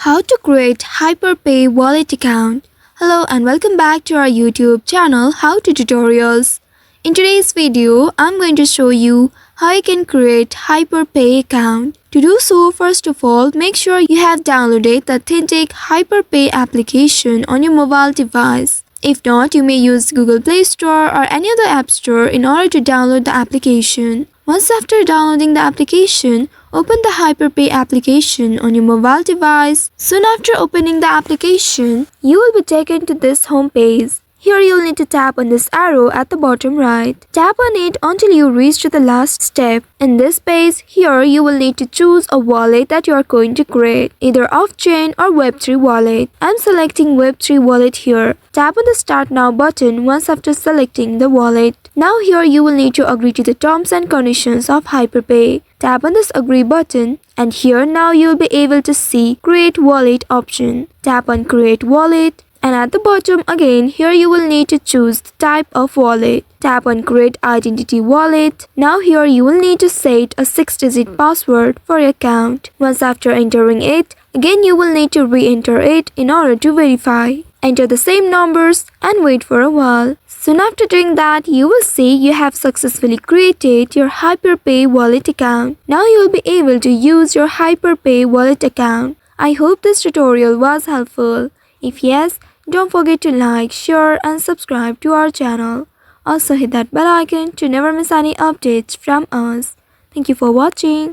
How to create HyperPay wallet account. Hello and welcome back to our YouTube channel How to Tutorials. In today's video, I'm going to show you how you can create HyperPay account. To do so, first of all, make sure you have downloaded the authentic HyperPay application on your mobile device. If not, you may use Google Play Store or any other app store in order to download the application. Once after downloading the application, open the HyperPay application on your mobile device. Soon after opening the application, you will be taken to this home page. Here you'll need to tap on this arrow at the bottom right. Tap on it until you reach to the last step. In this page, here you will need to choose a wallet that you are going to create, either off-chain or Web3 wallet. I'm selecting Web3 wallet here. Tap on the Start Now button once after selecting the wallet. Now here you will need to agree to the terms and conditions of HyperPay. Tap on this Agree button and here now you will be able to see Create Wallet option. Tap on Create Wallet. And at the bottom again, here you will need to choose the type of wallet. Tap on Create Identity Wallet. Now here you will need to set a 6-digit password for your account. Once after entering it, again you will need to re-enter it in order to verify. Enter the same numbers and wait for a while. Soon after doing that, you will see you have successfully created your HyperPay wallet account. Now you will be able to use your HyperPay wallet account. I hope this tutorial was helpful. If yes, don't forget to like, share and subscribe to our channel. Also hit that bell icon to never miss any updates from us. Thank you for watching.